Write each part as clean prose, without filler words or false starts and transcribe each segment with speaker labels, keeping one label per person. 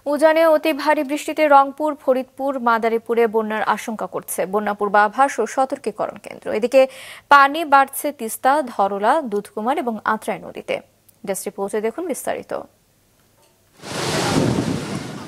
Speaker 1: উজানে অতি ভারী বৃষ্টিতে রংপুর, ফরিদপুর, মাদারীপুরে বন্যার আশঙ্কা করছে বন্যা পূর্বাভাস ও সতর্কীকরণ কেন্দ্র। এদিকে পানি বাড়ছে তিস্তা, ধরলা, দুধকুমার এবং আত্রাই নদীতে। ডেস্ক রিপোর্টে দেখুন বিস্তারিত।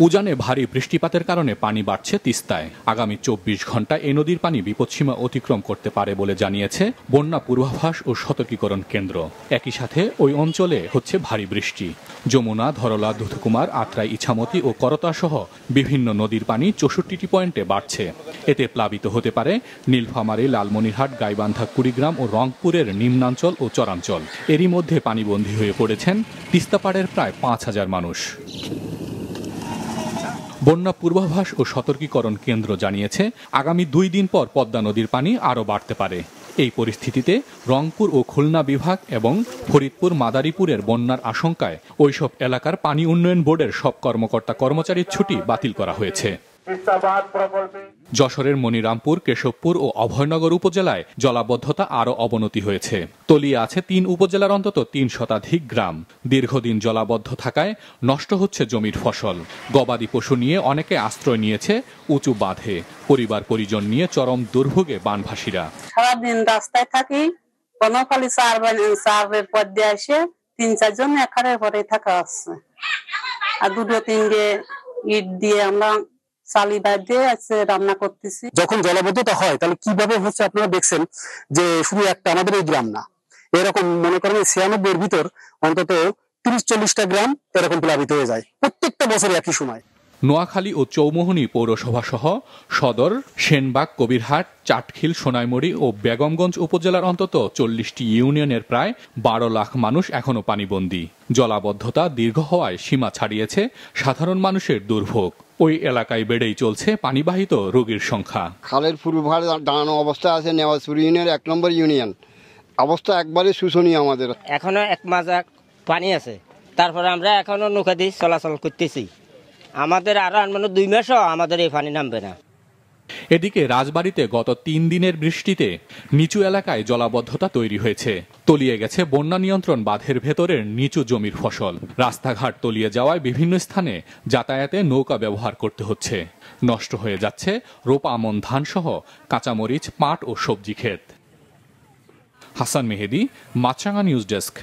Speaker 2: উজানে ভারী বৃষ্টিপাতের কারণে পানি বাড়ছে তিস্তায়। আগামী 24 ঘন্টা এ নদীর পানি বিপদসীমা অতিক্রম করতে পারে বলে জানিয়েছে বন্যা পূর্বাভাস ও সতর্কীকরণ কেন্দ্র। একই সাথে ওই অঞ্চলে হচ্ছে ভারী বৃষ্টি। যমুনা, ধরলা, দুধকুমার, আত্রাই, ইছামতি ও করতা সহ বিভিন্ন নদীর পানি 64টি পয়েন্টে বাড়ছে। এতে প্লাবিত হতে পারে নীলফামারী, লালমনিরহাট, গাইবান্ধা, কুড়িগ্রাম ও রংপুরের নিম্নাঞ্চল ও চরাঞ্চল। এরই মধ্যে পানিবন্দী হয়ে পড়েছেন তিস্তাপাড়ের প্রায় 5000 মানুষ। বন্যা পূর্বাভাস ও সতর্কীকরণ কেন্দ্র জানিয়েছে আগামী 2 দিন পর পদ্মা নদীর পানি আরও বাড়তে পারে। এই পরিস্থিতিতে রংপুর ও খুলনা বিভাগ এবং ফরিদপুর, মাদারীপুরের বন্যার আশঙ্কায় ওইসব এলাকার পানি উন্নয়ন বোর্ডের সব কর্মকর্তা কর্মচারীর ছুটি বাতিল করা হয়েছে। যশোরের মনিরামপুর, কেশবপুর ও অভয়নগর উপজেলায় জলাবদ্ধতা আরও অবনতি হয়েছে। তলিয়ে আছে 3 উপজেলার অন্তত 3 শতাধিক গ্রাম। দীর্ঘদিন জলাবদ্ধ থাকায় নষ্ট হচ্ছে জমির ফসল। গবাদি পশু নিয়ে অনেকে আশ্রয় নিয়েছে উঁচু বাঁধে। পরিবার পরিজন নিয়ে চরম দুর্ভোগে বানভাসীরা।
Speaker 3: সারাদিন রাস্তায় থাকি, কোনো খালি চারের পর দিয়ে আসে 3-4 জন একারের পরে থাকা আছে। আর 2-3 ইট দিয়ে আমরা চালি বাঁধে আছে রান্না করতেছি।
Speaker 4: যখন জলাবদ্ধতা হয় তাহলে কিভাবে হচ্ছে আপনারা দেখছেন যে শুধু একটা আমাদের এই গ্রাম না, এরকম মনে করেন 96 ভিতর অন্তত 30-40টা গ্রাম এরকম প্লাবিত হয়ে যায় প্রত্যেকটা বছরে একই সময়।
Speaker 2: নোয়াখালী ও চৌমোহনী পৌরসভা সহ সদর, সেনবাগ, কবিরহাট, চাটখিল, সোনাইমুড়ি ও বেগমগঞ্জ উপজেলার অন্তত 40টি ইউনিয়নের প্রায় 12 লাখ মানুষ এখনো পানিবন্দী। জলাবদ্ধতা দীর্ঘ হওয়ায় সীমা ছাড়িয়েছে সাধারণ মানুষের দুর্ভোগ। ওই এলাকায় বেড়েই চলছে পানিবাহিত রোগীর সংখ্যা।
Speaker 5: খালের পূর্বভাগ দাঁড়ানো অবস্থা আছে নেওয়াজপুর ইউনিয়নের 1 নম্বর ইউনিয়ন। অবস্থা একবারে শোচনীয়। আমাদের
Speaker 6: এখনো 1 মাস পানি আছে, তারপরে আমরা এখনো নৌকা দিয়ে চলাচল করতেছি। আমাদের আরো 2 মাসও আমাদের এই পানি নামবে না।
Speaker 2: এদিকে রাজবাড়ীতে গত 3 দিনের বৃষ্টিতে নিচু এলাকায় জলাবদ্ধতা তৈরি হয়েছে। তলিয়ে গেছে বন্যা নিয়ন্ত্রণ বাঁধের ভেতরের নিচু জমির ফসল। রাস্তাঘাট তলিয়ে যাওয়ায় বিভিন্ন স্থানে যাতায়াতে নৌকা ব্যবহার করতে হচ্ছে। নষ্ট হয়ে যাচ্ছে রোপা, আমন ধান সহ কাঁচামরিচ, পাট ও সবজি ক্ষেত। হাসান মেহেদি, মাছরাঙা নিউজ ডেস্ক।